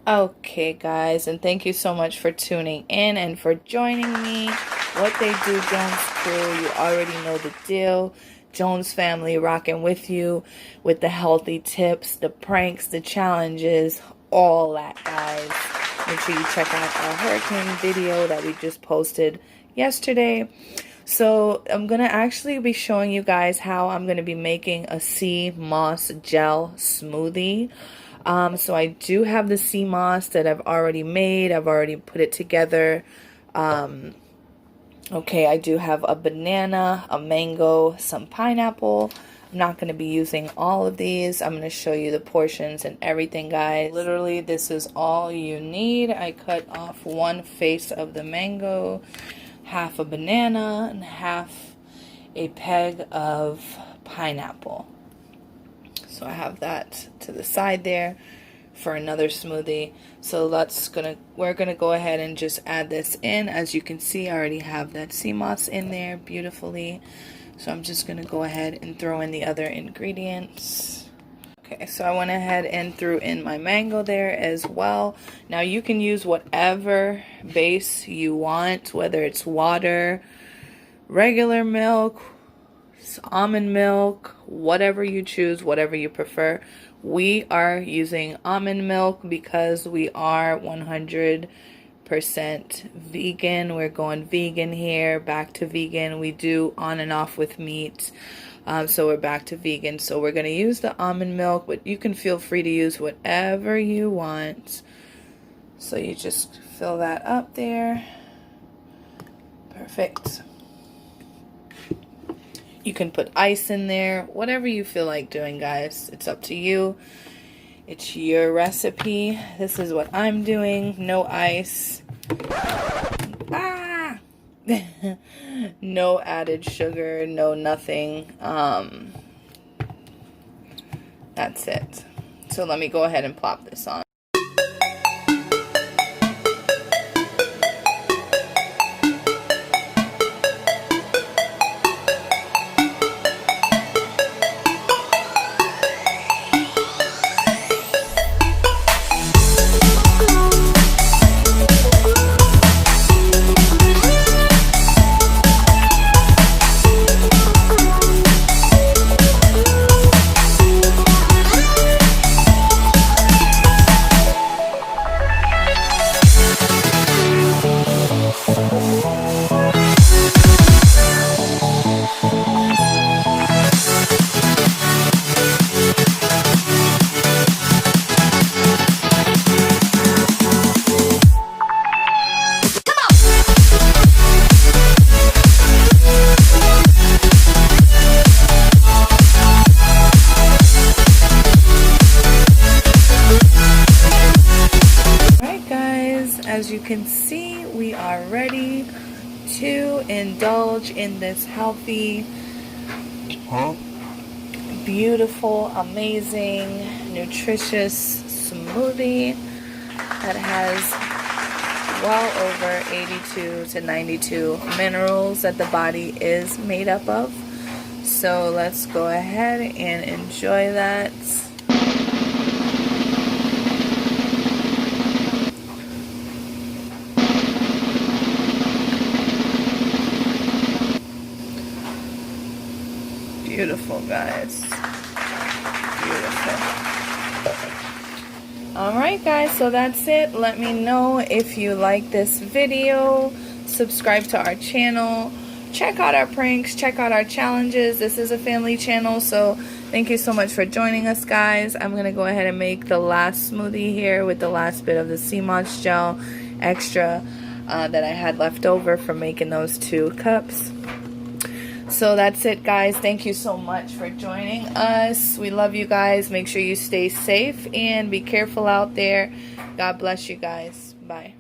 Okay, guys, and thank you so much for tuning in and for joining me. What they do, Jones crew, you already know the deal. Jones family rocking with you with the healthy tips, the pranks, the challenges, all that, guys. Make sure you check out our hurricane video that we just posted yesterday. So I'm going to actually be showing you guys how I'm going to be making a sea moss gel smoothie. So I do have the sea moss that I've already made. I've already put it together. Okay, I do have a banana, a mango, some pineapple. I'm not going to be using all of these. I'm going to show you the portions and everything, guys. Literally, this is all you need. I cut off one face of the mango, half a banana, and half a peg of pineapple. So I have that to the side there for another smoothie. So we're gonna go ahead and just add this in. As you can see, I already have that sea moss in there beautifully. So I'm just gonna go ahead and throw in the other ingredients. Okay, so I went ahead and threw in my mango there as well. Now you can use whatever base you want, whether it's water, regular milk, almond milk, whatever you choose, whatever you prefer. We are using almond milk because we are 100% vegan. We're going vegan here, back to vegan. We do on and off with meat, so we're back to vegan. So we're going to use the almond milk, but you can feel free to use whatever you want. So you just fill that up there. Perfect. You can put ice in there, whatever you feel like doing, guys. It's up to you. It's your recipe. This is what I'm doing. No ice. Ah! No added sugar, no nothing. That's it. So let me go ahead and plop this on. As you can see, we are ready to indulge in this healthy, beautiful, amazing, nutritious smoothie that has well over 82 to 92 minerals that the body is made up of. So let's go ahead and enjoy that. Beautiful, guys. Beautiful. Alright, guys, so that's it. Let me know if you like this video. Subscribe to our channel. Check out our pranks. Check out our challenges. This is a family channel, so thank you so much for joining us, guys. I'm going to go ahead and make the last smoothie here with the last bit of the sea moss gel extra that I had left over from making those 2 cups. So that's it, guys. Thank you so much for joining us. We love you guys. Make sure you stay safe and be careful out there. God bless you guys. Bye.